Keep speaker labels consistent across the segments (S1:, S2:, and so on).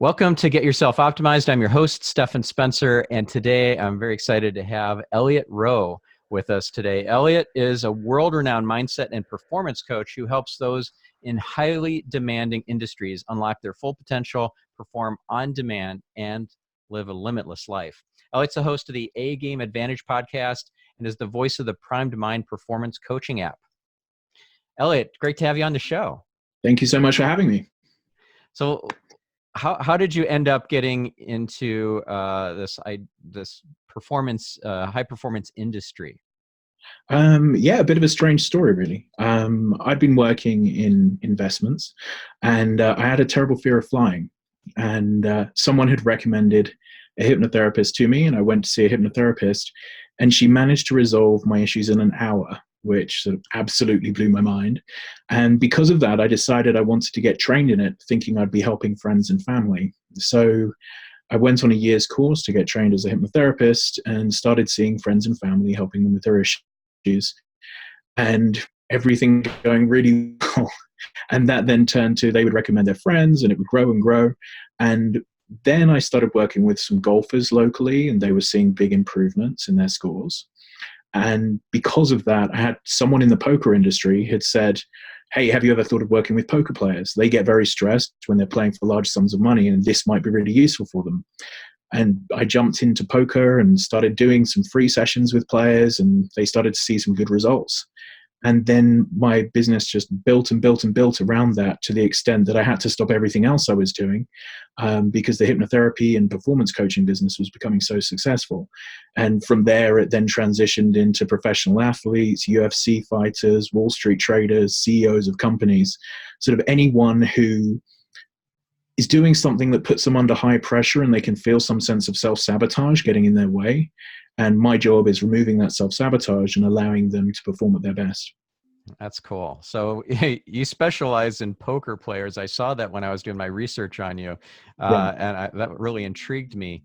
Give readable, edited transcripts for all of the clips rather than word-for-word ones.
S1: Welcome to Get Yourself Optimized. I'm your host, Stefan Spencer, and today I'm very excited to have Elliot Roe with us today. Elliot is a world-renowned mindset and performance coach who helps those in highly demanding industries unlock their full potential, perform on demand, and live a limitless life. Elliot's the host of the A Game Advantage podcast and is the voice of the Primed Mind performance coaching app. Elliot, great to have you on the show.
S2: Thank you so much for having me.
S1: So how did you end up getting into this performance high performance industry?
S2: A bit of a strange story, really. I'd been working in investments, and I had a terrible fear of flying. And someone had recommended a hypnotherapist to me, and I went to see a hypnotherapist, and she managed to resolve my issues in an hour, which sort of absolutely blew my mind. And because of that, I decided I wanted to get trained in it, thinking I'd be helping friends and family. So I went on a year's course to get trained as a hypnotherapist and started seeing friends and family, helping them with their issues, and everything going really well. And that then turned to they would recommend their friends, and it would grow and grow. And then I started working with some golfers locally, and they were seeing big improvements in their scores. And because of that, I had someone in the poker industry had said, "Hey, have you ever thought of working with poker players? They get very stressed when they're playing for large sums of money, and this might be really useful for them." And I jumped into poker and started doing some free sessions with players, and they started to see some good results. And then my business just built and built and built around that, to the extent that I had to stop everything else I was doing, because the hypnotherapy and performance coaching business was becoming so successful. And from there, it then transitioned into professional athletes, UFC fighters, Wall Street traders, CEOs of companies, sort of anyone who is doing something that puts them under high pressure and they can feel some sense of self-sabotage getting in their way. And my job is removing that self-sabotage and allowing them to perform at their best.
S1: That's cool. So you specialize in poker players. I saw that when I was doing my research on you,
S2: Right.
S1: that really intrigued me.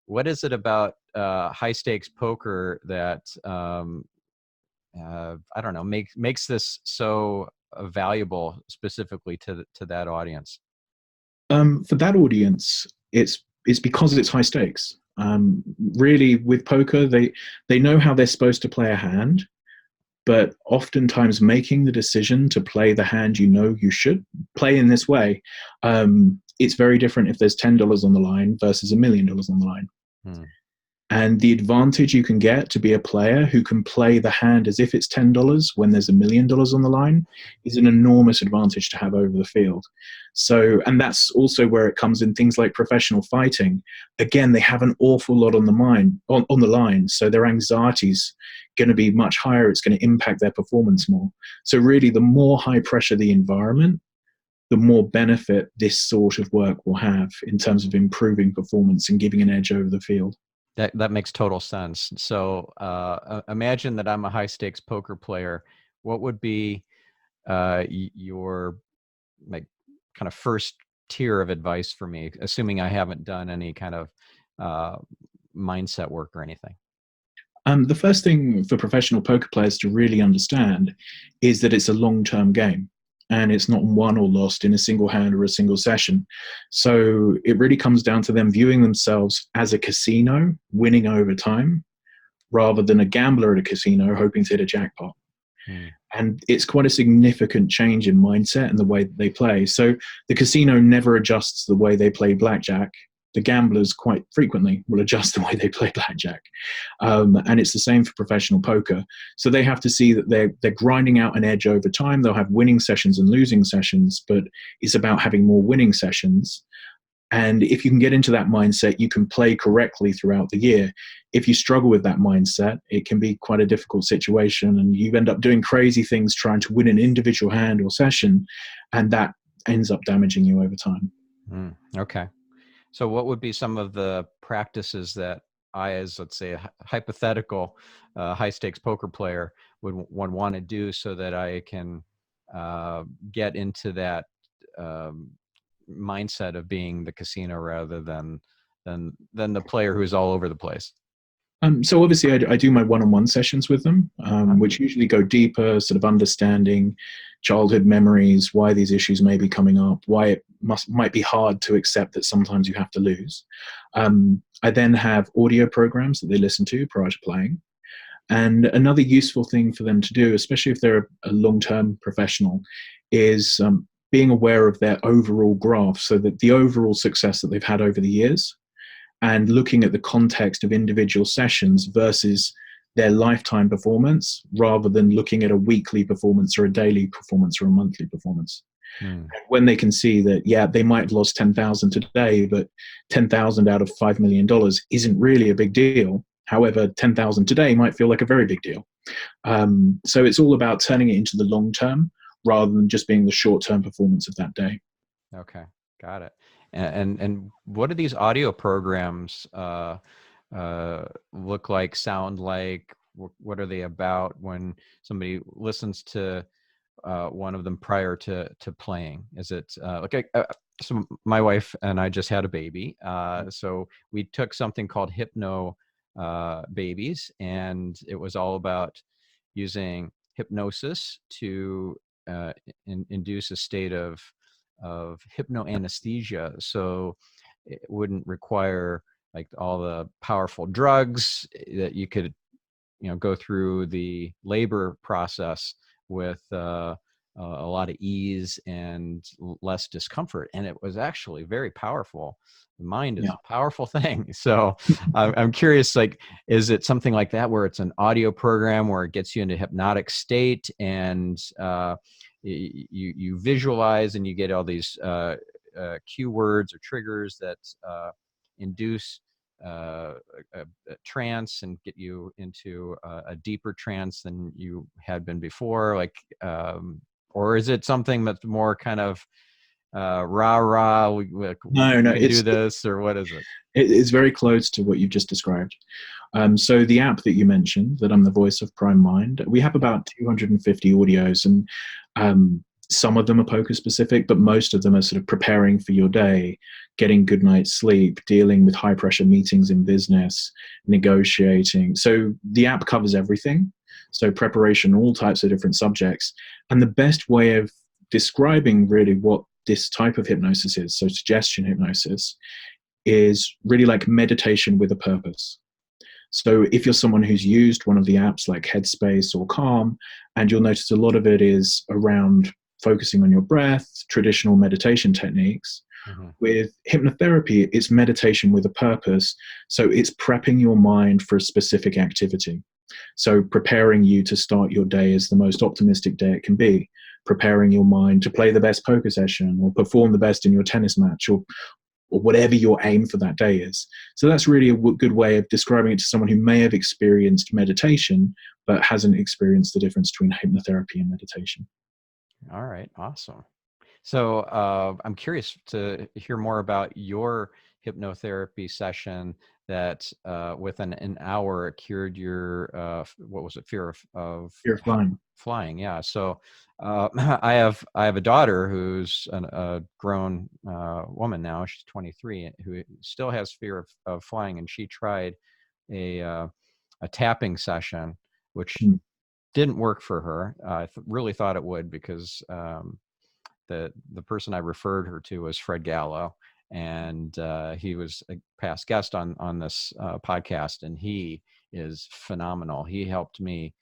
S1: What is it about high stakes poker that I don't know makes this so valuable specifically to that audience?
S2: For that audience, it's because it's high stakes. Really, with poker, they know how they're supposed to play a hand, but oftentimes making the decision to play the hand you know you should play in this way, it's very different if there's $10 on the line versus $1 million on the line.
S1: Hmm.
S2: And the advantage you can get to be a player who can play the hand as if it's $10 when there's $1 million on the line is an enormous advantage to have over the field. So, and that's also where it comes in things like professional fighting. Again, they have an awful lot on the line. So their anxiety's going to be much higher. It's going to impact their performance more. So really, the more high pressure the environment, the more benefit this sort of work will have in terms of improving performance and giving an edge over the field.
S1: That makes total sense. So imagine that I'm a high stakes poker player. What would be your like kind of first tier of advice for me, assuming I haven't done any kind of uh, mindset work or anything?
S2: The first thing for professional poker players to really understand is that it's a long-term game, and it's not won or lost in a single hand or a single session. So it really comes down to them viewing themselves as a casino, winning over time, rather than a gambler at a casino hoping to hit a jackpot.
S1: Hmm.
S2: And it's quite a significant change in mindset and the way that they play. So the casino never adjusts the way they play blackjack. The gamblers quite frequently will adjust the way they play blackjack. And it's the same for professional poker. So they have to see that they're grinding out an edge over time. They'll have winning sessions and losing sessions, but it's about having more winning sessions. And if you can get into that mindset, you can play correctly throughout the year. If you struggle with that mindset, it can be quite a difficult situation, and you end up doing crazy things trying to win an individual hand or session, and that ends up damaging you over time.
S1: Okay. So what would be some of the practices that I, as let's say a hypothetical high stakes poker player, would want to do so that I can get into that um, mindset of being the casino rather than the player who's all over the place?
S2: So obviously I do my one-on-one sessions with them, which usually go deeper, sort of understanding childhood memories, why these issues may be coming up, why it might be hard to accept that sometimes you have to lose. I then have audio programs that they listen to prior to playing. And another useful thing for them to do, especially if they're a long-term professional, is being aware of their overall graph, so that the overall success that they've had over the years, and looking at the context of individual sessions versus their lifetime performance, rather than looking at a weekly performance or a daily performance or a monthly performance.
S1: Hmm.
S2: When they can see that, yeah, they might have lost 10,000 today, but 10,000 out of $5 million isn't really a big deal. However, 10,000 today might feel like a very big deal. So it's all about turning it into the long term rather than just being the short term performance of that day.
S1: Okay, got it. And what do these audio programs look like, sound like? What are they about when somebody listens to one of them prior to playing? Is it so my wife and I just had a baby, so we took something called Hypno Babies, and it was all about using hypnosis to induce a state of hypnoanesthesia, so it wouldn't require like all the powerful drugs that you could go through the labor process with a lot of ease and less discomfort. And it was actually very powerful. The mind is
S2: Yeah.
S1: a powerful thing. So I'm curious, like, is it something like that where it's an audio program where it gets you into hypnotic state, and you visualize and you get all these cue words or triggers that induce a trance and get you into a deeper trance than you had been before, like, or is it something that's more kind of rah rah, we
S2: No,
S1: can do this, or what is it?
S2: it's very close to what you've just described. So the app that you mentioned, that I'm the voice of Prime Mind, we have about 250 audios, and some of them are poker specific, but most of them are sort of preparing for your day, getting good night's sleep, dealing with high pressure meetings in business, negotiating. So the app covers everything. So preparation, all types of different subjects. And the best way of describing really what this type of hypnosis is, so suggestion hypnosis, is really like meditation with a purpose. So if you're someone who's used one of the apps like Headspace or Calm, and you'll notice a lot of it is around focusing on your breath, traditional meditation techniques.
S1: Mm-hmm.
S2: With hypnotherapy, it's meditation with a purpose. So it's prepping your mind for a specific activity. So preparing you to start your day as the most optimistic day it can be, preparing your mind to play the best poker session or perform the best in your tennis match, or whatever your aim for that day is. So that's really a good way of describing it to someone who may have experienced meditation but hasn't experienced the difference between hypnotherapy and meditation.
S1: All right, awesome. So I'm curious to hear more about your hypnotherapy session that within an hour cured your what was it, fear of
S2: Fear of flying.
S1: flying. Yeah. So I have a daughter who's a grown woman now. She's 23, who still has fear of flying, and she tried a tapping session, which
S2: Mm.
S1: didn't work for her. I really thought it would, because the person I referred her to was Fred Gallo, and he was a past guest on this podcast, and he is phenomenal. He helped me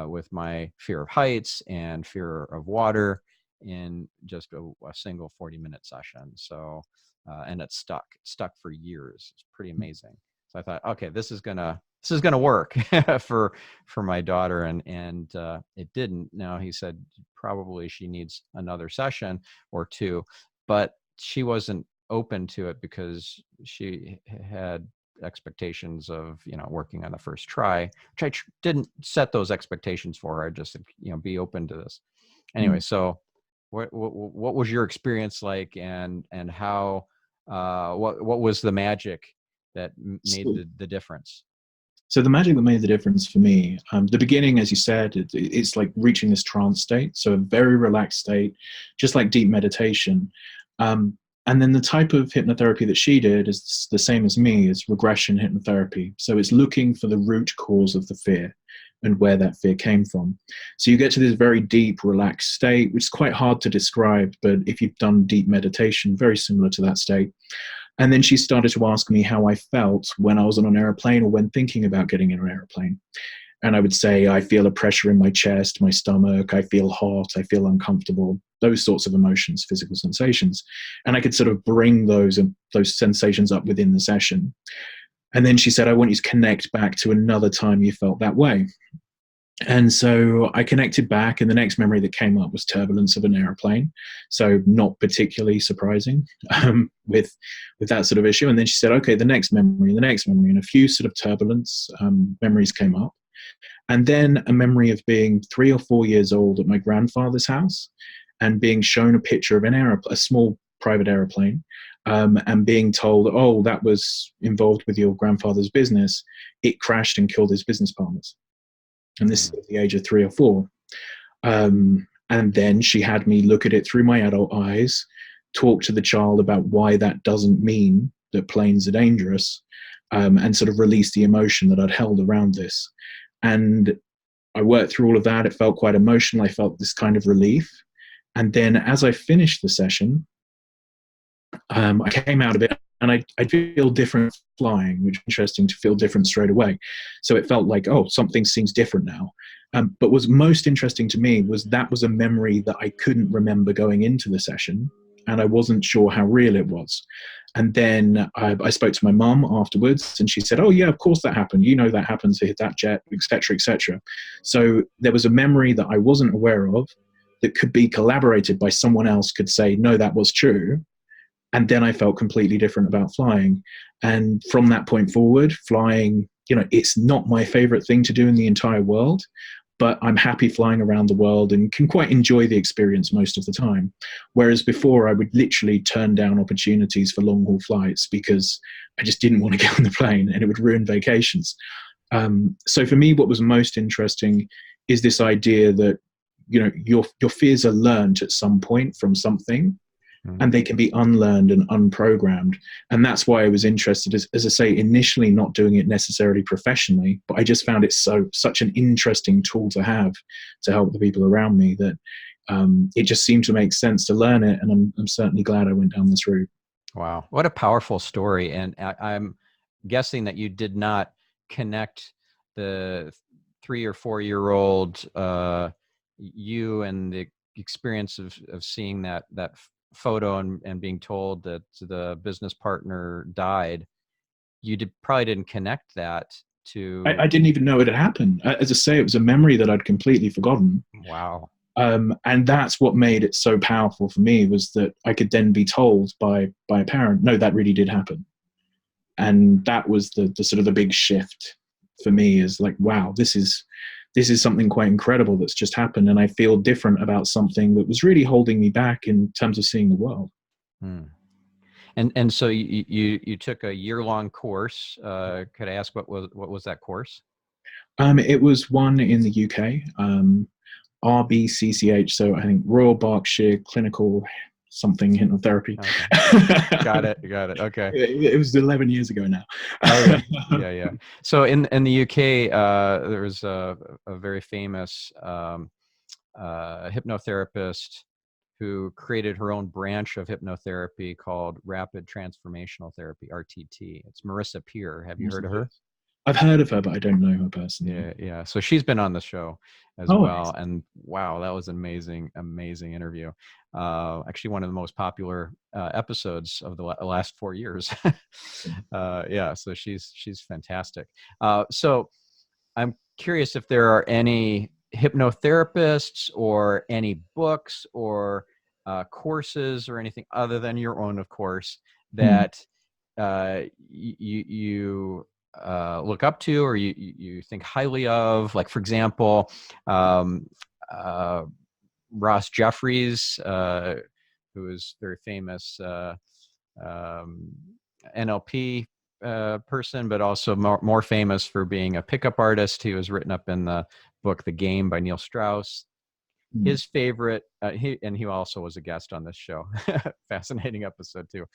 S1: with my fear of heights and fear of water in just a single 40-minute session. So, and it stuck for years. It's pretty amazing. So I thought, okay, this is gonna work for my daughter, and it didn't. Now he said probably she needs another session or two, but she wasn't open to it because she had expectations of working on the first try, which I didn't set those expectations for her. I just said, be open to this anyway. So what was your experience like, and how what was the magic that made the difference?
S2: So the magic that made the difference for me, the beginning, as you said, it's like reaching this trance state. So a very relaxed state, just like deep meditation. And then the type of hypnotherapy that she did is the same as me, is regression hypnotherapy. So it's looking for the root cause of the fear and where that fear came from. So you get to this very deep, relaxed state, which is quite hard to describe, but if you've done deep meditation, very similar to that state. And then she started to ask me how I felt when I was on an airplane or when thinking about getting in an airplane. And I would say, I feel a pressure in my chest, my stomach, I feel hot, I feel uncomfortable, those sorts of emotions, physical sensations. And I could sort of bring those sensations up within the session. And then she said, I want you to connect back to another time you felt that way. And so I connected back, and the next memory that came up was turbulence of an airplane. So not particularly surprising with that sort of issue. And then she said, okay, the next memory, and a few sort of turbulence memories came up. And then a memory of being 3 or 4 years old at my grandfather's house and being shown a picture of a small private aeroplane, and being told, oh, that was involved with your grandfather's business. It crashed and killed his business partners. And this is at the age of 3 or 4. And then she had me look at it through my adult eyes, talk to the child about why that doesn't mean that planes are dangerous, and sort of release the emotion that I'd held around this. And I worked through all of that. It felt quite emotional. I felt this kind of relief. And then as I finished the session, I came out of it and I feel different flying, which is interesting to feel different straight away. So it felt like, oh, something seems different now. But what's most interesting to me was that was a memory that I couldn't remember going into the session, and I wasn't sure how real it was. And then I spoke to my mum afterwards, and she said, oh, yeah, of course that happened. You know that happened to hit that jet, et cetera, et cetera. So there was a memory that I wasn't aware of that could be collaborated by someone else, could say, no, that was true. And then I felt completely different about flying. And from that point forward, flying, it's not my favorite thing to do in the entire world, but I'm happy flying around the world and can quite enjoy the experience most of the time. Whereas before, I would literally turn down opportunities for long haul flights because I just didn't want to get on the plane and it would ruin vacations. So for me, what was most interesting is this idea that, your fears are learned at some point from something, and they can be unlearned and unprogrammed. And that's why I was interested, as I say, initially not doing it necessarily professionally, but I just found it such an interesting tool to have to help the people around me that it just seemed to make sense to learn it. And I'm certainly glad I went down this route.
S1: Wow. What a powerful story. And I'm guessing that you did not connect the 3 or 4 year old you and the experience of seeing that photo and being told that the business partner died. You probably didn't connect that to.
S2: I didn't even know it had happened. As I say, it was a memory that I'd completely forgotten.
S1: Wow.
S2: And that's what made it so powerful for me, was that I could then be told by a parent, no, that really did happen. And that was the sort of the big shift for me, is like, wow, this is something quite incredible that's just happened. And I feel different about something that was really holding me back in terms of seeing the world.
S1: And so you took a year-long course. Could I ask what was that course?
S2: It was one in the UK, RBCCH. So I think Royal Berkshire Clinical something Hypnotherapy.
S1: Okay. Got it. Okay.
S2: It was 11 years ago now.
S1: Oh, yeah. So in the UK, there was a very famous hypnotherapist who created her own branch of hypnotherapy called Rapid Transformational Therapy, RTT. It's Marissa Peer. Have you heard of her?
S2: I've heard of her, but I don't know her personally.
S1: Yeah. So she's been on the show as well. And wow, that was an amazing interview. Actually, one of the most popular episodes of the last 4 years. So she's fantastic. So I'm curious if there are any hypnotherapists or any books or courses or anything other than your own, of course, that you look up to or you think highly of. Like, for example, Ross Jeffries, who is very famous NLP person, but also more famous for being a pickup artist. He was written up in the book The Game by Neil Strauss.
S2: Mm.
S1: his favorite, he also was a guest on this show. Fascinating episode too.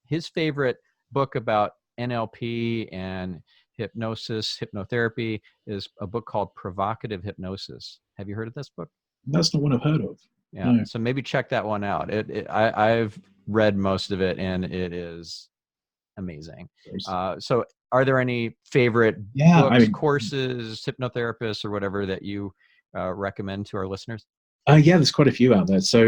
S1: His favorite book about NLP and hypnosis, hypnotherapy is a book called Provocative Hypnosis. Have you heard of this book?
S2: That's not one I've heard of.
S1: Yeah.
S2: No.
S1: So maybe check that one out. I've read most of it and it is amazing. So are there any favorite
S2: Yeah, I
S1: books,
S2: mean,
S1: courses, hypnotherapists or whatever that you recommend to our listeners?
S2: yeah, there's quite a few out there. So,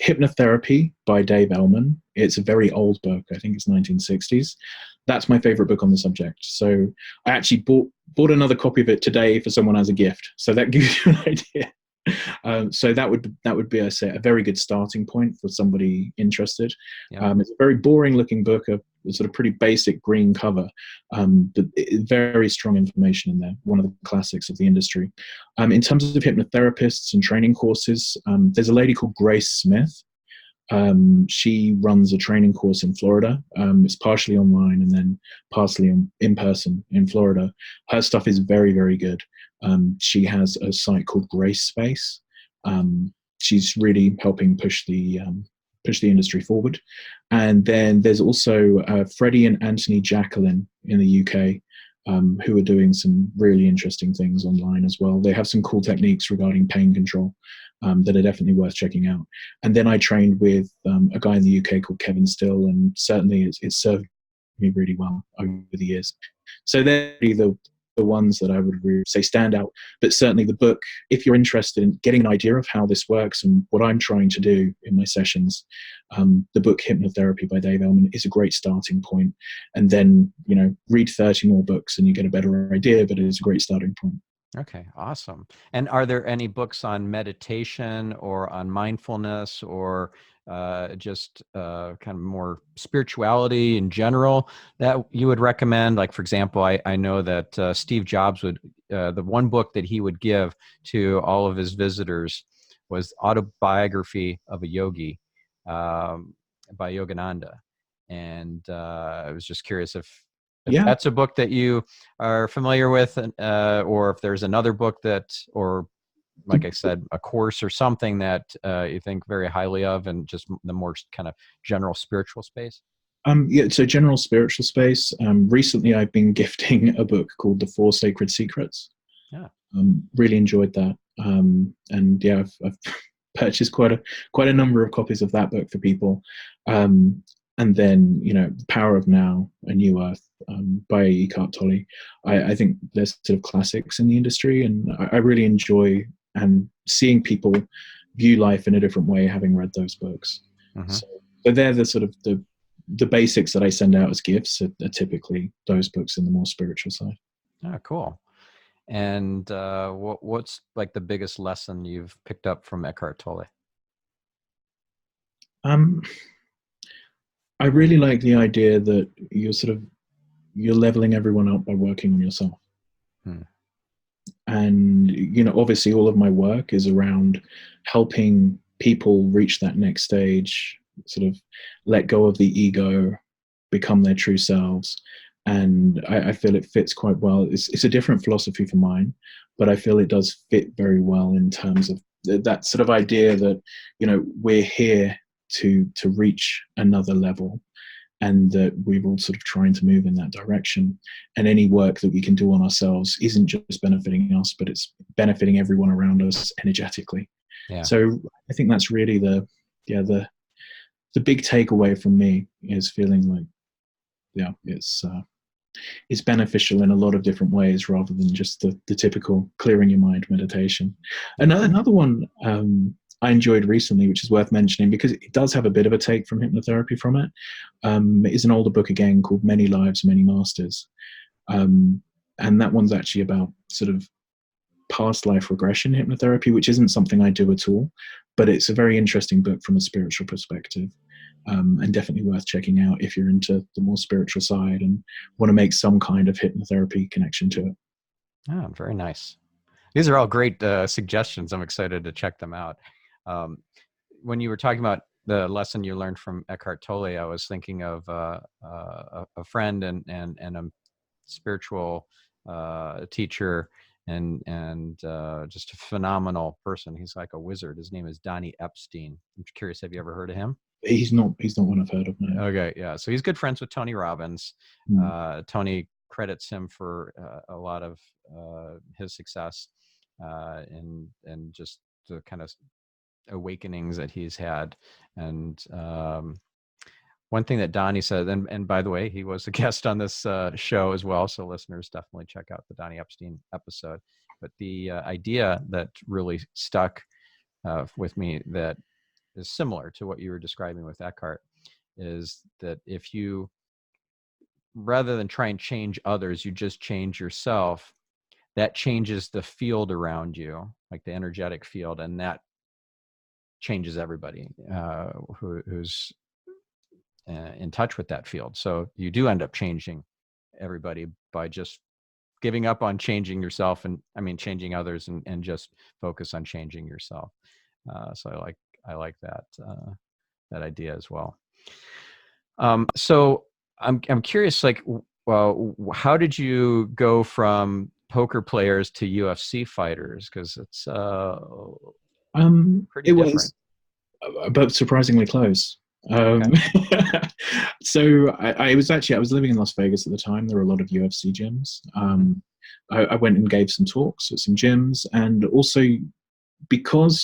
S2: Hypnotherapy by Dave Ellman. It's a very old book. I think it's 1960s. That's my favorite book on the subject. So, I actually bought another copy of it today for someone as a gift. So that gives you an idea. So that would be, I say, a very good starting point for somebody interested.
S1: Yeah.
S2: It's a very boring looking book, a sort of pretty basic green cover, but very strong information in there. One of the classics of the industry. In terms of hypnotherapists and training courses, there's a lady called Grace Smith. She runs a training course in Florida. It's partially online and then partially in person in Florida. Her stuff is very, very good. She has a site called Grace Space. She's really helping push the industry forward. And then there's also Freddie and Anthony Jacqueline in the UK, who are doing some really interesting things online as well. They have some cool techniques regarding pain control that are definitely worth checking out. And then I trained with a guy in the UK called Kevin Still, and certainly it's served me really well over the years. So they're really the ones that I would really say stand out. But certainly the book, if you're interested in getting an idea of how this works and what I'm trying to do in my sessions, the book Hypnotherapy by Dave Ellman is a great starting point. And then, read 30 more books and you get a better idea, but it is a great starting point.
S1: Okay, awesome. And are there any books on meditation or on mindfulness or just kind of more spirituality in general that you would recommend? Like, for example, I know that Steve Jobs would, the one book that he would give to all of his visitors was Autobiography of a Yogi by Yogananda. And I was just curious if
S2: Yeah.
S1: that's a book that you are familiar with, or if there's another book that, or like I said, a course or something that you think very highly of, and just the more kind of general spiritual space.
S2: Yeah, so general spiritual space. Recently, I've been gifting a book called The Four Sacred Secrets.
S1: Yeah.
S2: Really enjoyed that, and yeah, I've purchased quite a number of copies of that book for people. And then, The Power of Now, A New Earth, by Eckhart Tolle. I think there's sort of classics in the industry, and I really enjoy and seeing people view life in a different way, having read those books.
S1: Mm-hmm.
S2: So they're the sort of the basics that I send out as gifts are typically those books in the more spiritual side.
S1: Oh, cool. And what's like the biggest lesson you've picked up from Eckhart Tolle?
S2: I really like the idea that you're leveling everyone up by working on yourself. And, obviously all of my work is around helping people reach that next stage, sort of let go of the ego, become their true selves. And I feel it fits quite well. It's a different philosophy from mine, but I feel it does fit very well in terms of that sort of idea that, we're here to reach another level, and that we're all sort of trying to move in that direction. And any work that we can do on ourselves isn't just benefiting us, but it's benefiting everyone around us energetically.
S1: Yeah.
S2: So I think that's really the big takeaway from me, is feeling like, it's beneficial in a lot of different ways rather than just the typical clearing your mind meditation. Another one I enjoyed recently, which is worth mentioning because it does have a bit of a take from hypnotherapy from it, is an older book again called Many Lives, Many Masters. And that one's actually about sort of past life regression hypnotherapy, which isn't something I do at all, but it's a very interesting book from a spiritual perspective. And definitely worth checking out if you're into the more spiritual side and want to make some kind of hypnotherapy connection to it.
S1: Oh, very nice. These are all great suggestions. I'm excited to check them out. When you were talking about the lesson you learned from Eckhart Tolle, I was thinking of a friend and a spiritual teacher and just a phenomenal person. He's like a wizard. His name is Donnie Epstein. I'm curious, have you ever heard of him?
S2: He's not one I've heard of. No.
S1: Okay, yeah. So he's good friends with Tony Robbins. Tony credits him for a lot of his success and just the kind of awakenings that he's had. And one thing that Donnie said, and by the way, he was a guest on this show as well, so listeners definitely check out the Donnie Epstein episode. But the idea that really stuck with me, that is similar to what you were describing with Eckhart, is that if you, rather than try and change others, you just change yourself, that changes the field around you, like the energetic field, and that changes everybody who's in touch with that field. So you do end up changing everybody by just giving up on changing yourself, and changing others, and just focus on changing yourself. So I like that idea as well. So I'm curious, like, well, how did you go from poker players to UFC fighters? Because it's pretty different.
S2: Was, but surprisingly close.
S1: Okay.
S2: So I was living in Las Vegas at the time. There were a lot of UFC gyms. I went and gave some talks at some gyms, and also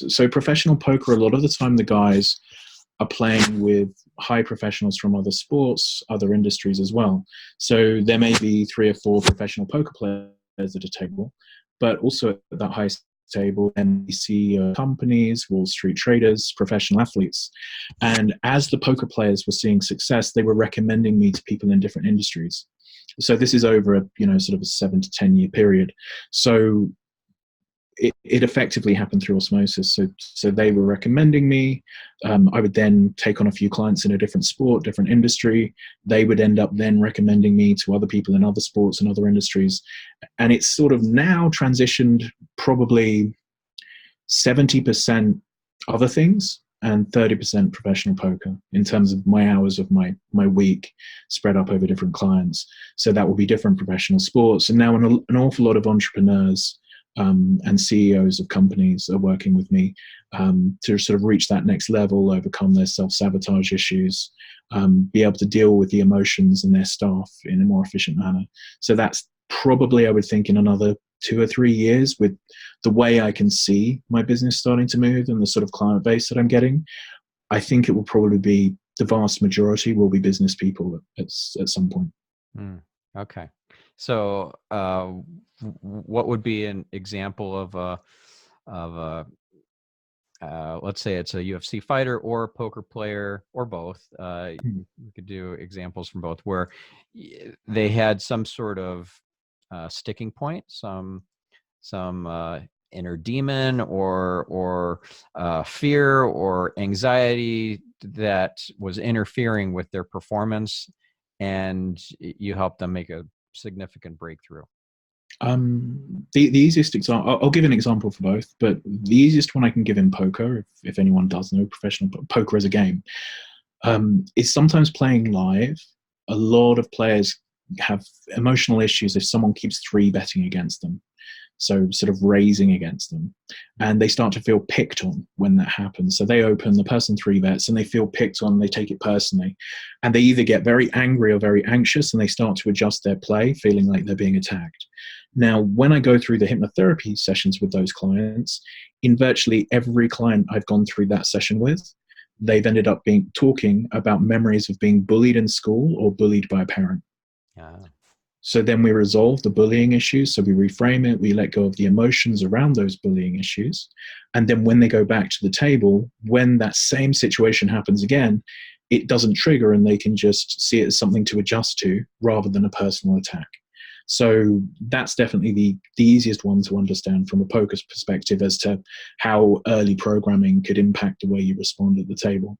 S2: so professional poker, a lot of the time the guys are playing with high professionals from other sports, other industries as well. So there may be 3 or 4 professional poker players at a table, but also at that high table, NBC companies, Wall Street traders, professional athletes. And as the poker players were seeing success, they were recommending me to people in different industries. So this is over a sort of a 7 to 10 year period. So it effectively happened through osmosis. So they were recommending me. I would then take on a few clients in a different sport, different industry. They would end up then recommending me to other people in other sports and other industries. And it's sort of now transitioned probably 70% other things and 30% professional poker in terms of my hours of my week spread up over different clients. So that will be different professional sports. And now an awful lot of entrepreneurs and CEOs of companies are working with me to sort of reach that next level, overcome their self-sabotage issues, be able to deal with the emotions in their staff in a more efficient manner. So that's probably, I would think, in another 2 or 3 years, with the way I can see my business starting to move and the sort of client base that I'm getting, I think it will probably be, the vast majority will be business people at some point.
S1: Okay. So what would be an example of a let's say it's a UFC fighter or a poker player or both? We could do examples from both where they had some sort of sticking point, some inner demon or fear or anxiety that was interfering with their performance, and you helped them make a significant breakthrough.
S2: The easiest example, I'll give an example for both, but the easiest one I can give in poker, if anyone does know professional poker as a game, is sometimes playing live. A lot of players have emotional issues if someone keeps 3-betting against them, so sort of raising against them, and they start to feel picked on when that happens. So they open, the person 3-bets, and they feel picked on, they take it personally, and they either get very angry or very anxious, and they start to adjust their play, feeling like they're being attacked. Now, when I go through the hypnotherapy sessions with those clients, in virtually every client I've gone through that session with, they've ended up talking about memories of being bullied in school or bullied by a parent. So then we resolve the bullying issues. So we reframe it, we let go of the emotions around those bullying issues. And then when they go back to the table, when that same situation happens again, it doesn't trigger, and they can just see it as something to adjust to rather than a personal attack. So that's definitely the easiest one to understand from a poker perspective as to how early programming could impact the way you respond at the table.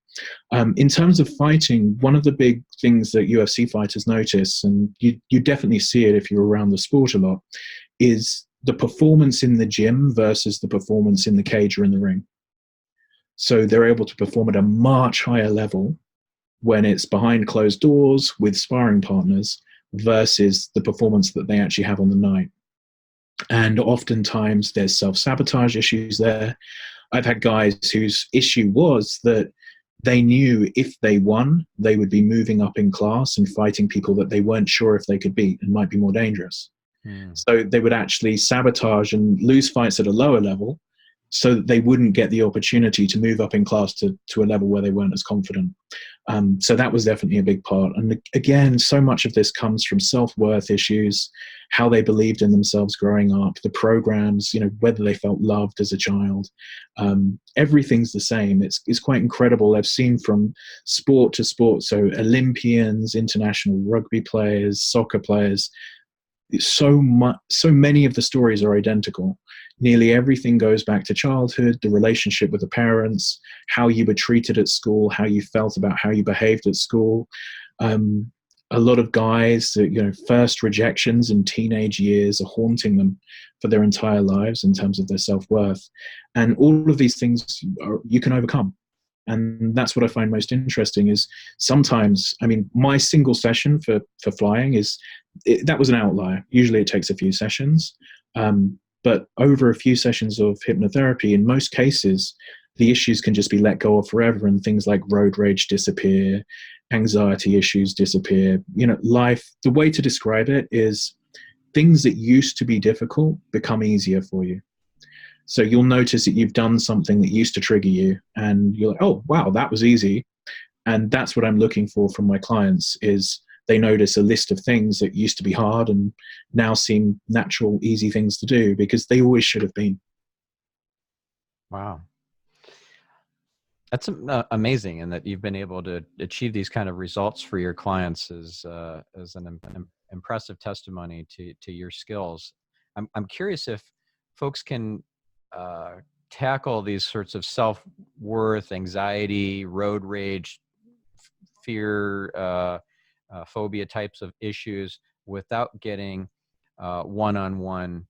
S2: In terms of fighting, one of the big things that UFC fighters notice, and you definitely see it if you're around the sport a lot, is the performance in the gym versus the performance in the cage or in the ring. So they're able to perform at a much higher level when it's behind closed doors with sparring partners versus the performance that they actually have on the night. And oftentimes there's self-sabotage issues there. I've had guys whose issue was that they knew if they won, they would be moving up in class and fighting people that they weren't sure if they could beat and might be more dangerous.
S1: Hmm.
S2: So they would actually sabotage and lose fights at a lower level so that they wouldn't get the opportunity to move up in class to a level where they weren't as confident. So that was definitely a big part. And again, so much of this comes from self-worth issues, how they believed in themselves growing up, the programs, whether they felt loved as a child. Everything's the same. It's quite incredible. I've seen from sport to sport, so Olympians, international rugby players, soccer players, so many of the stories are identical. Nearly everything goes back to childhood, the relationship with the parents, how you were treated at school, how you felt about how you behaved at school. A lot of guys, first rejections in teenage years are haunting them for their entire lives in terms of their self-worth. And all of these things you can overcome. And that's what I find most interesting is sometimes, my single session for flying that was an outlier. Usually it takes a few sessions. But over a few sessions of hypnotherapy, in most cases, the issues can just be let go of forever, and things like road rage disappear, anxiety issues disappear. Life, the way to describe it is things that used to be difficult become easier for you. So you'll notice that you've done something that used to trigger you, and you're like, oh, wow, that was easy. And that's what I'm looking for from my clients is they notice a list of things that used to be hard and now seem natural, easy things to do because they always should have been.
S1: Wow. That's amazing, and that you've been able to achieve these kind of results for your clients is an impressive testimony to your skills. I'm curious if folks can tackle these sorts of self-worth, anxiety, road rage, fear, phobia types of issues without getting one-on-one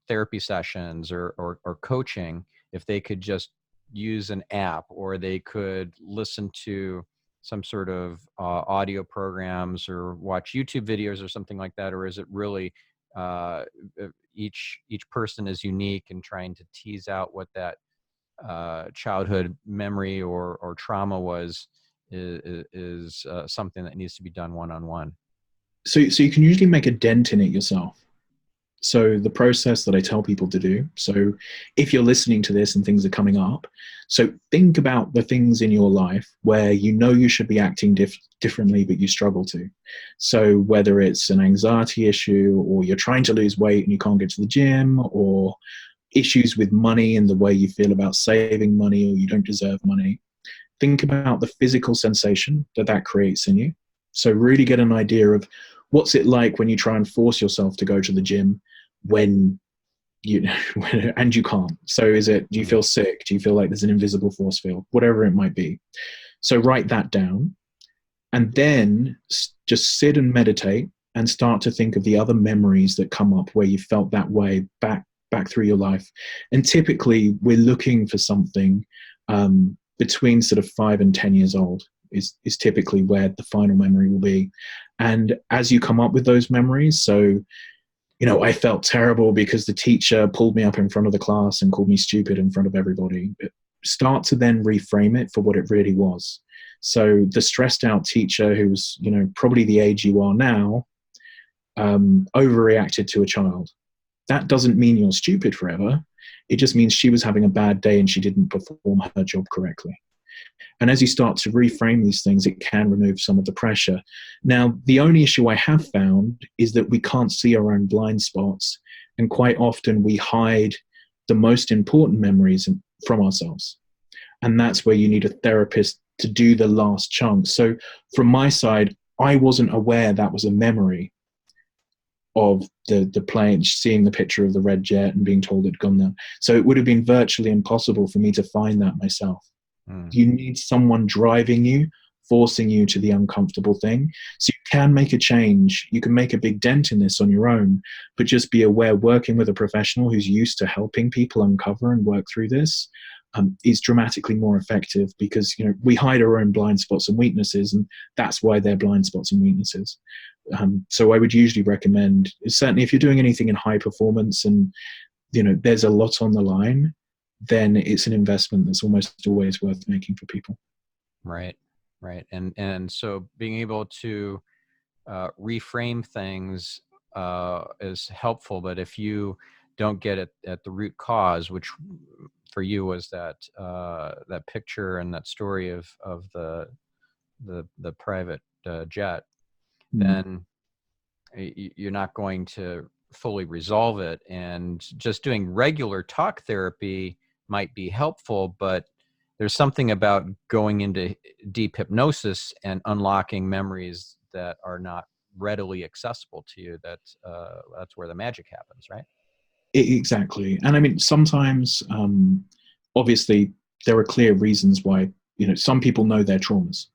S1: therapy sessions or coaching, if they could just use an app, or they could listen to some sort of audio programs or watch YouTube videos or something like that? Or is it really each person is unique and trying to tease out what that childhood memory or trauma was is something that needs to be done one-on-one?
S2: So you can usually make a dent in it yourself. So the process that I tell people to do, so if you're listening to this and things are coming up, so think about the things in your life where you should be acting differently, but you struggle to. So whether it's an anxiety issue, or you're trying to lose weight and you can't get to the gym, or issues with money and the way you feel about saving money, or you don't deserve money, think about the physical sensation that creates in you. So really get an idea of what's it like when you try and force yourself to go to the gym when and you can't. So do you feel sick? Do you feel like there's an invisible force field? Whatever it might be. So write that down, and then just sit and meditate and start to think of the other memories that come up where you felt that way back through your life. And typically we're looking for something between sort of 5 and 10 years old is typically where the final memory will be. And as you come up with those memories, so I felt terrible because the teacher pulled me up in front of the class and called me stupid in front of everybody. Start to then reframe it for what it really was. So the stressed out teacher who's, probably the age you are now, overreacted to a child. That doesn't mean you're stupid forever. It just means she was having a bad day and she didn't perform her job correctly. And as you start to reframe these things, it can remove some of the pressure. Now, the only issue I have found is that we can't see our own blind spots. And quite often we hide the most important memories from ourselves. And that's where you need a therapist to do the last chunk. So from my side, I wasn't aware that was a memory of the plane, seeing the picture of the red jet and being told it'd gone there. So it would have been virtually impossible for me to find that myself. You need someone driving you, forcing you to the uncomfortable thing. So you can make a change. You can make a big dent in this on your own, but just be aware, working with a professional who's used to helping people uncover and work through this, is dramatically more effective, because we hide our own blind spots and weaknesses, and that's why they're blind spots and weaknesses. So I would usually recommend, certainly if you're doing anything in high performance and there's a lot on the line, then it's an investment that's almost always worth making for people.
S1: Right. And so being able to reframe things is helpful, but if you don't get it at the root cause, which for you was that that picture and that story of the private jet, then you're not going to fully resolve it. And just doing regular talk therapy might be helpful, but there's something about going into deep hypnosis and unlocking memories that are not readily accessible to you. That's where the magic happens, right?
S2: Exactly. And I mean, sometimes, obviously, there are clear reasons why, some people know their traumas.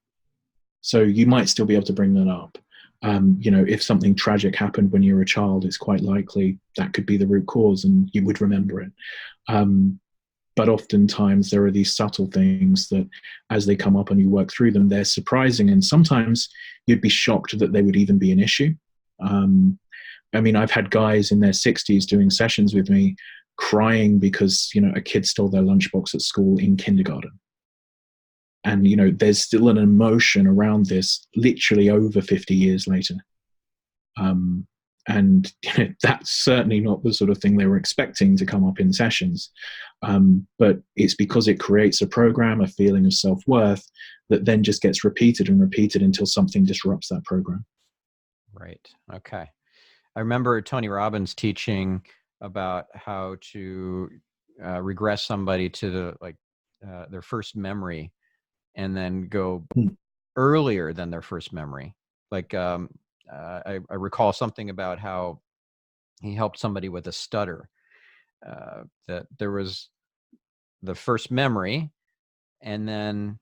S2: So you might still be able to bring that up. If something tragic happened when you were a child, it's quite likely that could be the root cause and you would remember it. But oftentimes there are these subtle things that, as they come up and you work through them, they're surprising. And sometimes you'd be shocked that they would even be an issue. I've had guys in their 60s doing sessions with me crying because, a kid stole their lunchbox at school in kindergarten. And, there's still an emotion around this literally over 50 years later. And that's certainly not the sort of thing they were expecting to come up in sessions. But it's because it creates a program, a feeling of self-worth that then just gets repeated and repeated until something disrupts that program.
S1: Right. Okay. I remember Tony Robbins teaching about how to regress somebody to their first memory, and then go earlier than their first memory. I recall something about how he helped somebody with a stutter, that there was the first memory, and then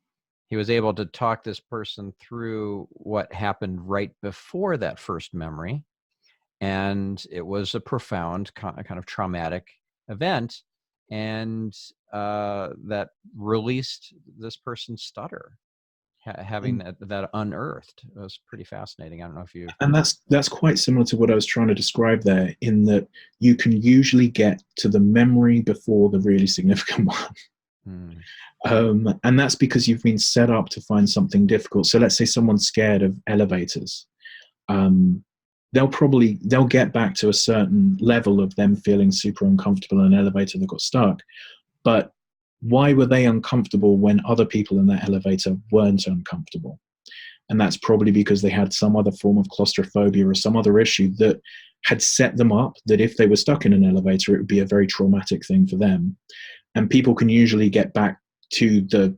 S1: he was able to talk this person through what happened right before that first memory. And it was a profound kind of traumatic event, and that released this person's stutter. Having that unearthed was pretty fascinating. I don't know if you...
S2: And that's quite similar to what I was trying to describe there, in that you can usually get to the memory before the really significant one. And that's because you've been set up to find something difficult. So let's say someone's scared of elevators. They'll get back to a certain level of them feeling super uncomfortable in an elevator that got stuck. But why were they uncomfortable when other people in that elevator weren't uncomfortable? And that's probably because they had some other form of claustrophobia or some other issue that had set them up that if they were stuck in an elevator, it would be a very traumatic thing for them. And people can usually get back to the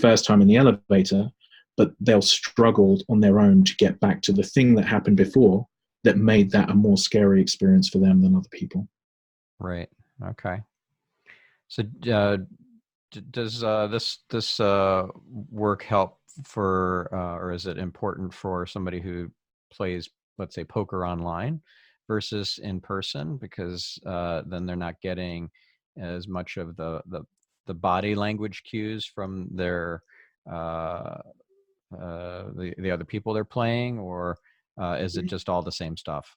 S2: first time in the elevator, but they'll struggle on their own to get back to the thing that happened before that made that a more scary experience for them than other people.
S1: Right. Okay. So does this work help for, or is it important for somebody who plays, let's say, poker online versus in person? Because then they're not getting as much of the body language cues from their the other people they're playing, or is it just all the same stuff?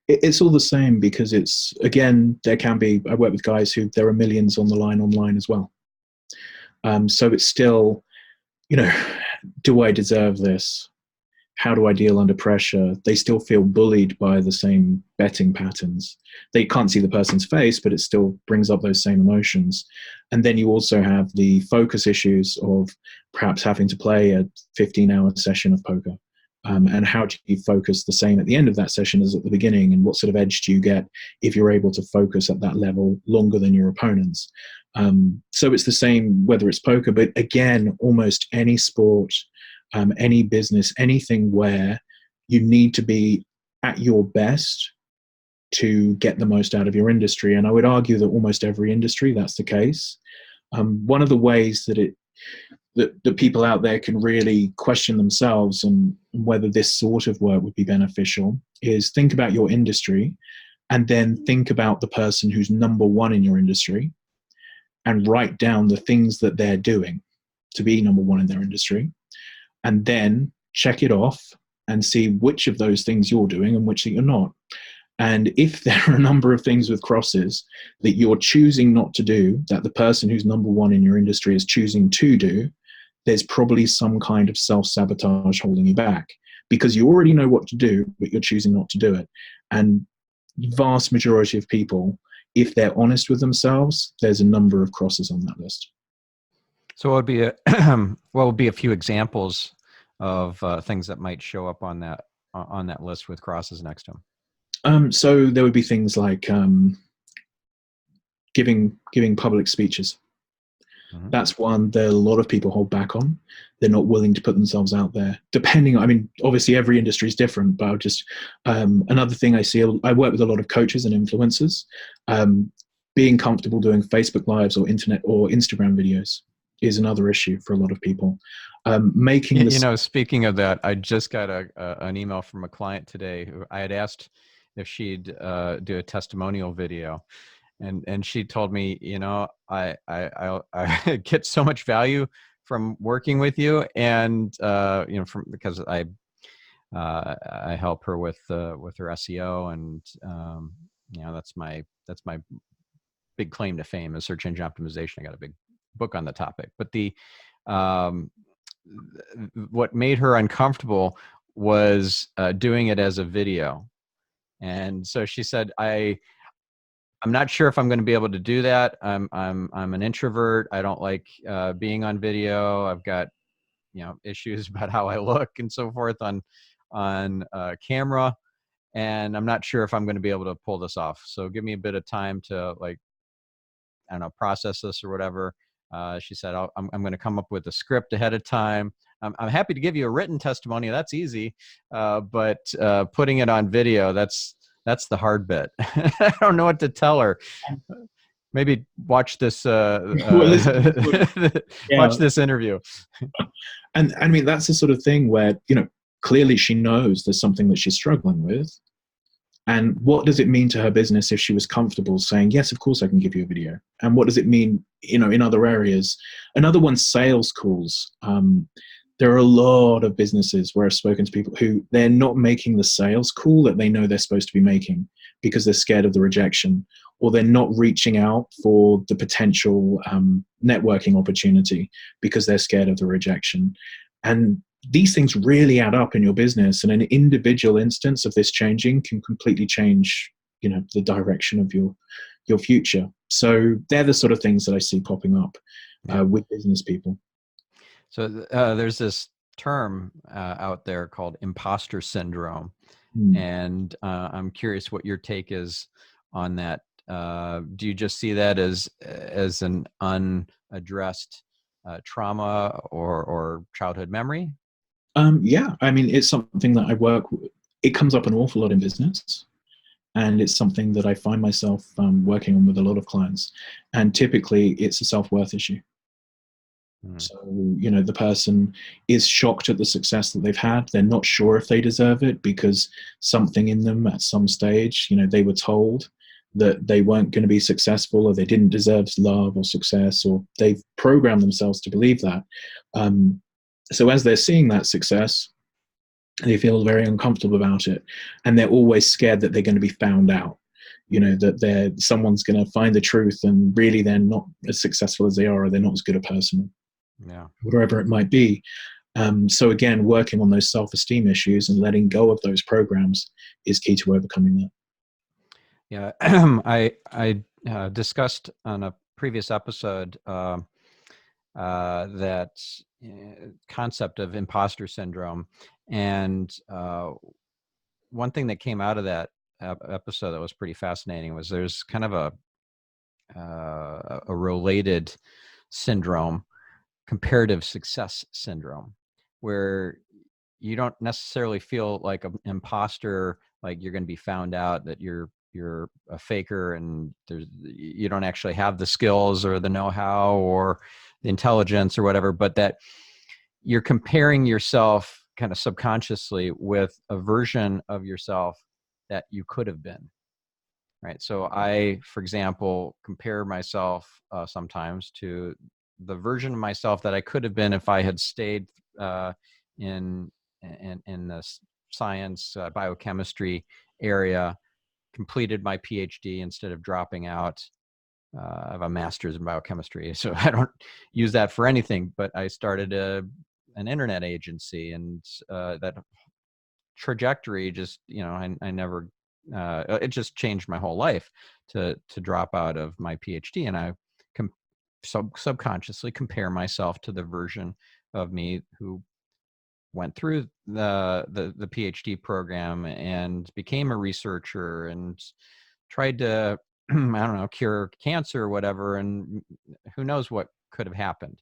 S2: It's all the same, because it's, again, I work with guys who, there are millions on the line online as well. So it's still, do I deserve this? How do I deal under pressure? They still feel bullied by the same betting patterns. They can't see the person's face, but it still brings up those same emotions. And then you also have the focus issues of perhaps having to play a 15-hour session of poker. And how do you focus the same at the end of that session as at the beginning? And what sort of edge do you get if you're able to focus at that level longer than your opponents? So it's the same whether it's poker, but again, almost any sport, any business, anything where you need to be at your best to get the most out of your industry. And I would argue that almost every industry, that's the case. One of the ways that people out there can really question themselves and whether this sort of work would be beneficial is think about your industry, and then think about the person who's number one in your industry, and write down the things that they're doing to be number one in their industry, and then check it off and see which of those things you're doing and which that you're not. And if there are a number of things with crosses that you're choosing not to do, that the person who's number one in your industry is choosing to do, there's probably some kind of self-sabotage holding you back, because you already know what to do, but you're choosing not to do it. And the vast majority of people, if they're honest with themselves, there's a number of crosses on that list.
S1: So what would be what would be a few examples of things that might show up on that list with crosses next to them?
S2: So there would be things like giving public speeches. Mm-hmm. That's one that a lot of people hold back on. They're not willing to put themselves out there. Depending, I mean, obviously every industry is different, but I'll just, another thing I see, I work with a lot of coaches and influencers. Being comfortable doing Facebook Lives or internet or Instagram videos is another issue for a lot of people. Making this,
S1: speaking of that, I just got an email from a client today who I had asked if she'd do a testimonial video. And she told me, I get so much value from working with you, and because I help her with her SEO, and that's my big claim to fame is search engine optimization. I got a big book on the topic, but what made her uncomfortable was doing it as a video, and so she said, I'm not sure if I'm going to be able to do that. I'm an introvert. I don't like being on video. I've got issues about how I look and so forth on camera, and I'm not sure if I'm going to be able to pull this off. So give me a bit of time to process this or whatever. She said I'm going to come up with a script ahead of time. I'm happy to give you a written testimony. That's easy, but putting it on video, that's the hard bit. I don't know what to tell her. Maybe watch this. Watch this interview.
S2: And I mean, that's the sort of thing where clearly she knows there's something that she's struggling with. And what does it mean to her business if she was comfortable saying, yes, of course I can give you a video? And what does it mean, in other areas? Another one's sales calls. There are a lot of businesses where I've spoken to people who they're not making the sales call that they know they're supposed to be making because they're scared of the rejection, or they're not reaching out for the potential networking opportunity because they're scared of the rejection. And these things really add up in your business, and an individual instance of this changing can completely change, the direction of your future. So they're the sort of things that I see popping up with business people.
S1: So there's this term out there called imposter syndrome. And I'm curious what your take is on that. Do you just see that as an unaddressed trauma or childhood memory?
S2: Yeah, I mean, it's something that I work with. It comes up an awful lot in business, and it's something that I find myself working on with a lot of clients. And typically it's a self-worth issue. So, the person is shocked at the success that they've had. They're not sure if they deserve it because something in them at some stage, they were told that they weren't going to be successful, or they didn't deserve love or success, or they've programmed themselves to believe that. So as they're seeing that success, they feel very uncomfortable about it. And they're always scared that they're going to be found out. That someone's going to find the truth, and really they're not as successful as they are, or they're not as good a person.
S1: Yeah. Whatever
S2: it might be. So again, working on those self-esteem issues and letting go of those programs is key to overcoming that.
S1: Yeah. I discussed on a previous episode that concept of imposter syndrome. And one thing that came out of that episode that was pretty fascinating was there's kind of a related syndrome, comparative success syndrome, where you don't necessarily feel like an imposter, like you're going to be found out, that you're a faker, and you don't actually have the skills or the know-how or the intelligence or whatever, but that you're comparing yourself kind of subconsciously with a version of yourself that you could have been. right? So I, for example, compare myself sometimes to the version of myself that I could have been if I had stayed in the science, biochemistry area, completed my PhD instead of dropping out. I have a master's in biochemistry, so I don't use that for anything, but I started an internet agency, and that trajectory just, I never, it just changed my whole life to drop out of my PhD. And I subconsciously compare myself to the version of me who went through the PhD program and became a researcher and tried to, I don't know, cure cancer or whatever. And who knows what could have happened,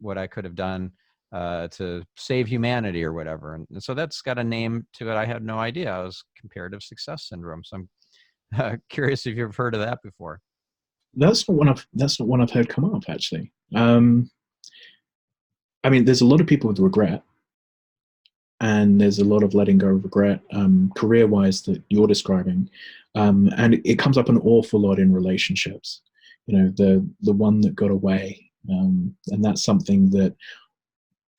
S1: what I could have done to save humanity or whatever. And so that's got a name to it. I had no idea. It was comparative success syndrome. So I'm curious if you've heard of that before.
S2: That's not one I've heard come up actually. I mean, there's a lot of people with regret, and there's a lot of letting go of regret, career-wise, that you're describing, and it comes up an awful lot in relationships. The one that got away, and that's something that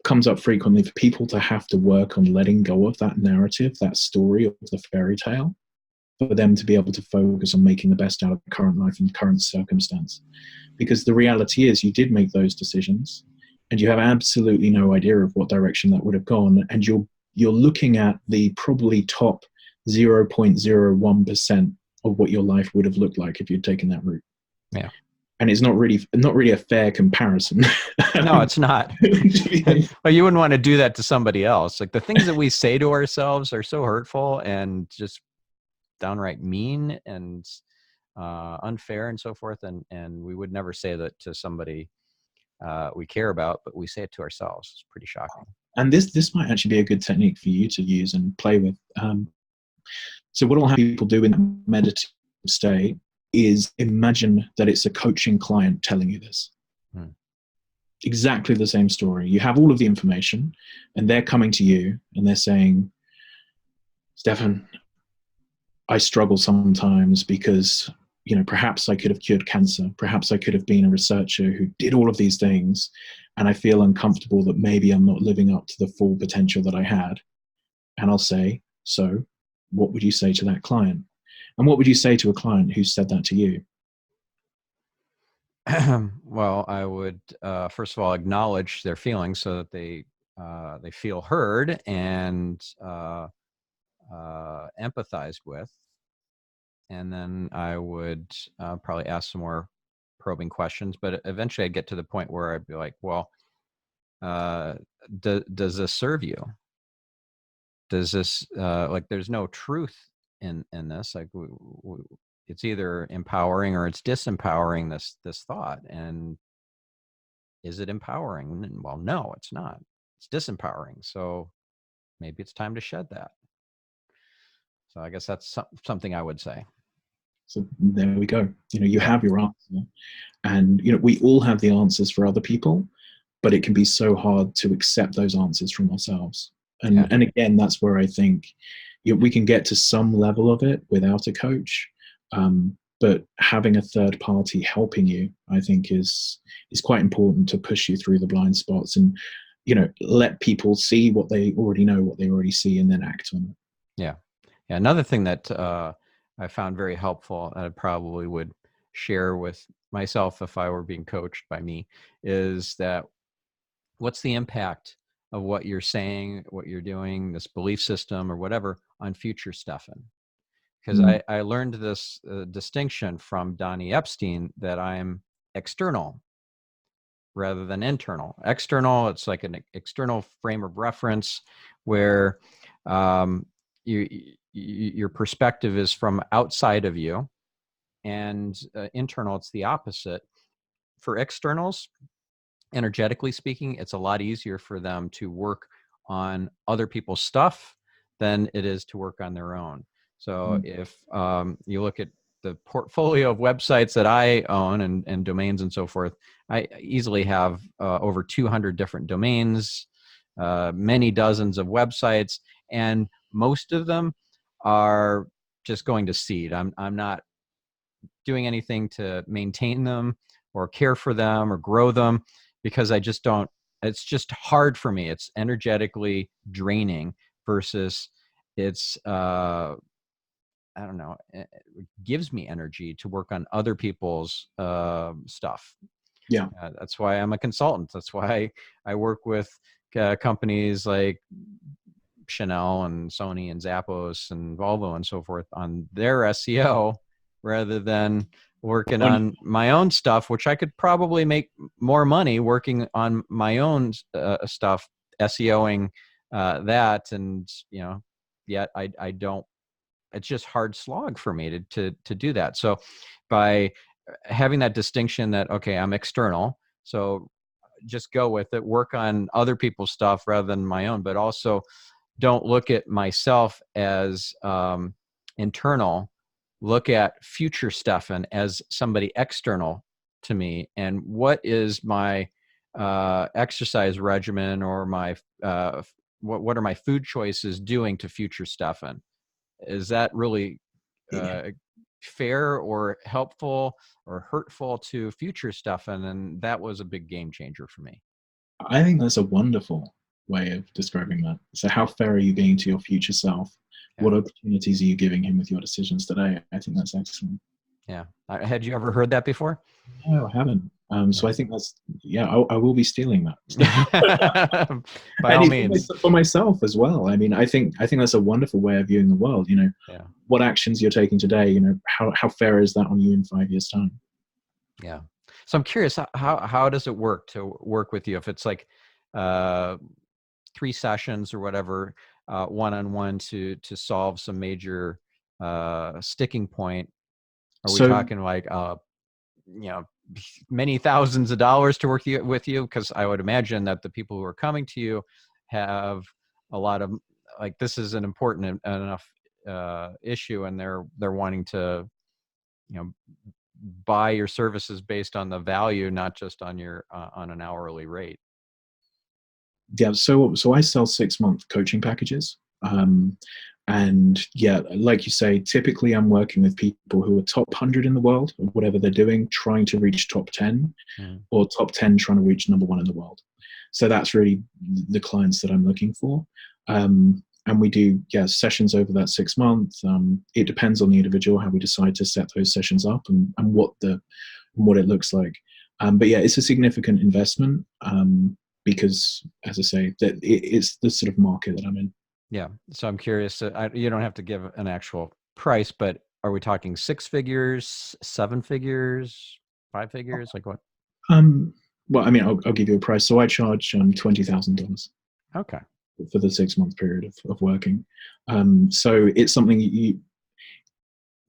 S2: comes up frequently for people to have to work on letting go of that narrative, that story of the fairy tale, for them to be able to focus on making the best out of the current life and current circumstance. Because the reality is, you did make those decisions, and you have absolutely no idea of what direction that would have gone, and you're looking at the probably top 0.01% of what your life would have looked like if you'd taken that route.
S1: Yeah.
S2: And it's not really a fair comparison.
S1: No, it's not. Well, you wouldn't want to do that to somebody else. Like, the things that we say to ourselves are so hurtful and just downright mean and unfair and so forth. And we would never say that to somebody we care about, but we say it to ourselves. It's pretty shocking.
S2: And this might actually be a good technique for you to use and play with. So what I'll have people do in a meditative state is imagine that it's a coaching client telling you this. Exactly the same story. You have all of the information, and they're coming to you and they're saying, Stefan, I struggle sometimes because, perhaps I could have cured cancer. Perhaps I could have been a researcher who did all of these things, and I feel uncomfortable that maybe I'm not living up to the full potential that I had. And I'll say, so what would you say to that client? And what would you say to a client who said that to you?
S1: Well, I would first of all acknowledge their feelings so that they feel heard and empathized with, and then I would probably ask some more probing questions. But eventually, I'd get to the point where I'd be like, "Well, does this serve you? Does this there's no truth in this? Like, it's either empowering or it's disempowering, this thought. And is it empowering? And, well, no, it's not. It's disempowering. So maybe it's time to shed that." So I guess that's something I would say.
S2: So there we go. You have your answer, and we all have the answers for other people, but it can be so hard to accept those answers from ourselves. And again, that's where I think we can get to some level of it without a coach, but having a third party helping you, I think, is quite important to push you through the blind spots and let people see what they already know, what they already see, and then act on it.
S1: Yeah. Another thing that I found very helpful, that I probably would share with myself if I were being coached by me, is that what's the impact of what you're saying, what you're doing, this belief system or whatever, on future Stefan? Because I learned this distinction from Donnie Epstein, that I'm external rather than internal. External, it's like an external frame of reference where your perspective is from outside of you, and internal, it's the opposite. For externals, energetically speaking, it's a lot easier for them to work on other people's stuff than it is to work on their own. So if you look at the portfolio of websites that I own and domains and so forth, I easily have over 200 different domains, many dozens of websites, and most of them are just going to seed. I'm not doing anything to maintain them or care for them or grow them, because I just don't, it's just hard for me. It's energetically draining versus it's, I don't know, it gives me energy to work on other people's stuff.
S2: Yeah.
S1: That's why I'm a consultant. That's why I work with companies like Chanel and Sony and Zappos and Volvo and so forth on their SEO rather than working
S2: On,
S1: on my own stuff, which I could probably make more money working on my own stuff, SEOing that. And, you know, yet I don't, it's just hard slog for me to do that. So by having that distinction that, okay, I'm external, so just go with it, work on other people's stuff rather than my own, but also don't look at myself as internal, look at future Stefan as somebody external to me. And what is my exercise regimen or my, what are my food choices doing to future Stefan? Is that really
S2: yeah,
S1: fair or helpful or hurtful to future Stefan? And that was a big game changer for me.
S2: I think that's a wonderful way of describing that. So, how fair are you being to your future self?
S1: Yeah.
S2: What opportunities are you giving him with your decisions today? I think that's excellent.
S1: Yeah. Had you ever heard that before?
S2: No, I haven't. So
S1: Yeah.
S2: I think that's, yeah, I will be stealing that.
S1: By
S2: And
S1: all
S2: even
S1: means.
S2: for myself as well. I mean, I think that's a wonderful way of viewing the world. You know,
S1: Yeah.
S2: what actions you're taking today. You know, how fair is that on you in 5 years' time?
S1: Yeah. So I'm curious, how does it work to work with you? If it's like uh, 3 sessions or whatever, one-on-one to solve some major sticking point, are we
S2: So
S1: talking like you know, many thousands of dollars to work with you? Because I would imagine that the people who are coming to you have a lot of, like, this is an important enough issue, and they're wanting to, you know, buy your services based on the value, not just on your on an hourly rate.
S2: yeah, so I sell 6 month coaching packages. And yeah, like you say, typically I'm working with people who are top 100 in the world or whatever they're doing, trying to reach top 10,
S1: Mm.
S2: or top 10 trying to reach number one in the world. So that's really the clients that I'm looking for. And we do, yeah, sessions over that 6 months. It depends on the individual how we decide to set those sessions up, and what it looks like. But yeah, it's a significant investment, because, as I say, that it's the sort of market that I'm in.
S1: Yeah. So I'm curious. You don't have to give an actual price, but are we talking 6 figures, 7 figures, 5 figures? Like what?
S2: Um, well, I mean, I'll give you a price. So I charge $20,000
S1: Okay.
S2: for the 6 month period of working. So it's something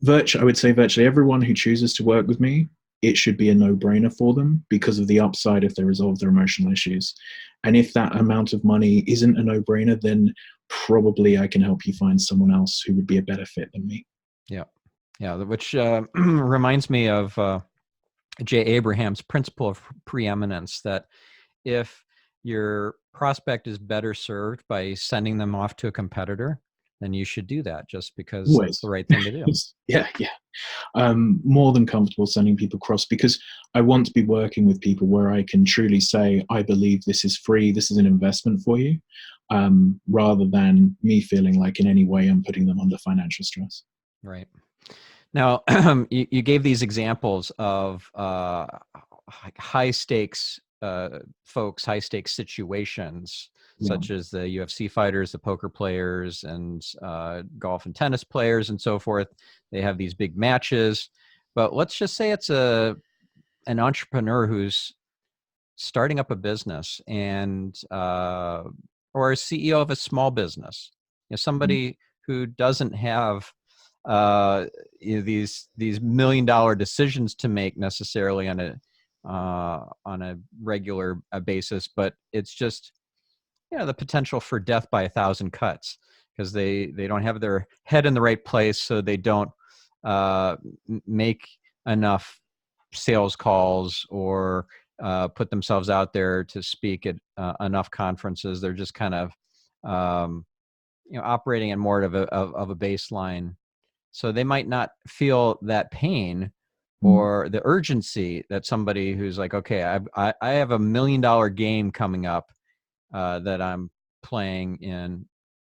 S2: I would say virtually everyone who chooses to work with me, it should be a no-brainer for them because of the upside if they resolve their emotional issues. And if that amount of money isn't a no-brainer, then probably I can help you find someone else who would be a better fit than me.
S1: Yeah. Yeah. Which reminds me of Jay Abraham's principle of preeminence, that if your prospect is better served by sending them off to a competitor, then you should do that just because that's the
S2: Always.
S1: right thing to do.
S2: Yeah, yeah. More than comfortable sending people across, because I want to be working with people where I can truly say, I believe this is free, this is an investment for you, rather than me feeling like in any way I'm putting them under financial stress.
S1: Right. Now, you gave these examples of high stakes folks, high stakes situations,
S2: Yeah.
S1: such as the UFC fighters, the poker players, and golf and tennis players, and so forth. They have these big matches, but let's just say it's an entrepreneur who's starting up a business and or a CEO of a small business. You know,
S2: Mm.
S1: somebody who doesn't have uh, these $1 million decisions to make necessarily on a regular basis, but it's just, you know, the potential for death by 1,000 cuts because they don't have their head in the right place, so they don't make enough sales calls or put themselves out there to speak at enough conferences. They're just kind of you know, operating at more of a baseline, so they might not feel that pain,
S2: Mm.
S1: or the urgency that somebody who's like, okay, I have $1 million game coming up that I'm playing in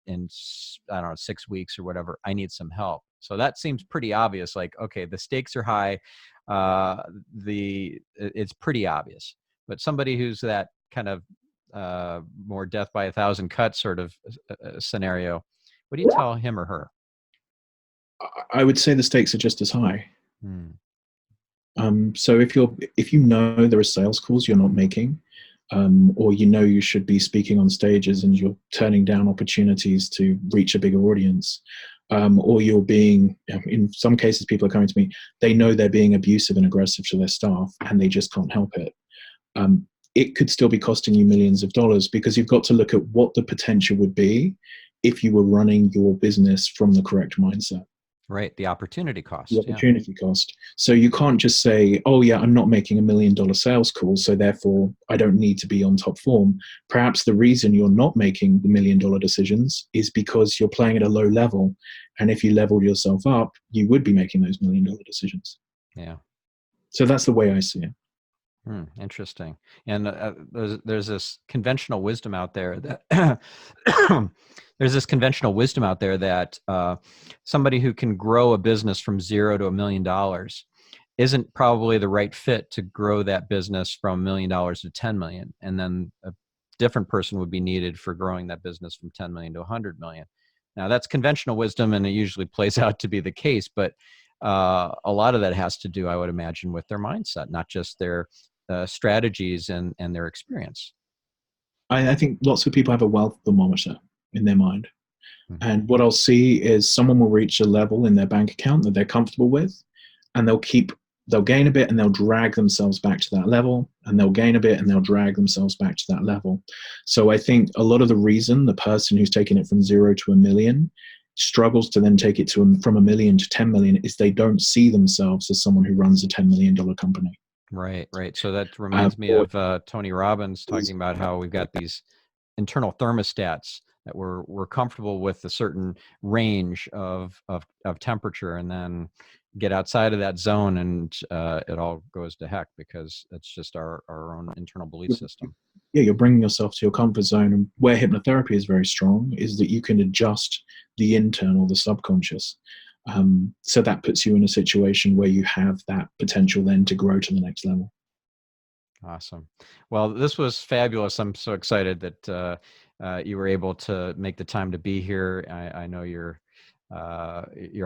S1: I don't know 6 weeks or whatever. I need some help. So that seems pretty obvious. Like, okay, the stakes are high. It's pretty obvious. But somebody who's that kind of more death by a thousand cuts sort of scenario, what do you tell him or her?
S2: I would say the stakes are just as high.
S1: Hmm.
S2: So if you know there are sales calls you're not making, or you know you should be speaking on stages and you're turning down opportunities to reach a bigger audience, or you're being, in some cases, people are coming to me, they know they're being abusive and aggressive to their staff and they just can't help it. It could still be costing you millions of dollars, because you've got to look at what the potential would be if you were running your business from the correct mindset.
S1: Right. The opportunity
S2: The
S1: cost. Yeah.
S2: opportunity cost. So you can't just say, oh yeah, I'm not making $1 million sales call, so therefore I don't need to be on top form. Perhaps the reason you're not making the $1 million decisions is because you're playing at a low level. And if you leveled yourself up, you would be making those $1 million decisions.
S1: Yeah.
S2: So that's the way I see it.
S1: Interesting. And there's this conventional wisdom out there that there's this conventional wisdom out there that somebody who can grow a business from 0 to $1 million isn't probably the right fit to grow that business from $1 million to 10 million. And then a different person would be needed for growing that business from 10 million to 100 million. Now that's conventional wisdom, and it usually plays out to be the case, but a lot of that has to do, I would imagine, with their mindset, not just their strategies and their experience.
S2: I think lots of people have a wealth thermometer in their mind.
S1: Mm-hmm.
S2: And what I'll see is someone will reach a level in their bank account that they're comfortable with, and they'll gain a bit and they'll drag themselves back to that level, and they'll gain a bit and they'll drag themselves back to that level. So I think a lot of the reason the person who's taking it from 0 to 1 million struggles to then take it from 1 million to 10 million is they don't see themselves as someone who runs a $10 million company.
S1: Right. So that reminds me of Tony Robbins talking about how we've got these internal thermostats that we're comfortable with a certain range of temperature, and then get outside of that zone and it all goes to heck, because it's just our own internal belief system.
S2: Yeah, you're bringing yourself to your comfort zone. And where hypnotherapy is very strong is that you can adjust the internal, the subconscious. So that puts you in a situation where you have that potential then to grow to the next level.
S1: Awesome. Well, this was fabulous. I'm so excited that you were able to make the time to be here. I know you're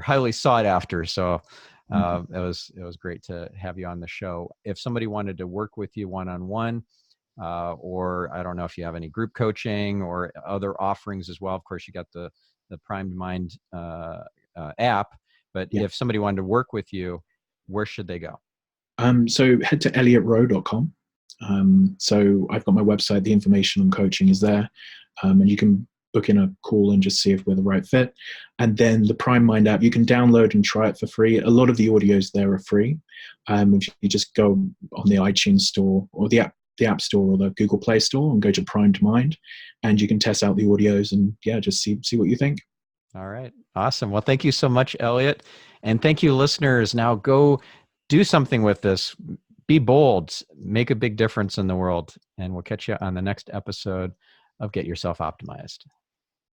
S1: highly sought after, so it was great to have you on the show. If somebody wanted to work with you one-on-one, or I don't know if you have any group coaching or other offerings as well. Of course, you got the Primed Mind app, but if somebody wanted to work with you, where should they go?
S2: So head to elliotroe.com. So I've got my website, the information on coaching is there, and you can book in a call and just see if we're the right fit. And then the Prime Mind app, you can download and try it for free. A lot of the audios there are free. If you just go on the iTunes store or the App Store or the Google Play Store and go to Primed Mind, and you can test out the audios and just see what you think.
S1: All right. Awesome. Well, thank you so much, Elliot. And thank you, listeners. Now go do something with this. Be bold, make a big difference in the world, and we'll catch you on the next episode of Get Yourself Optimized.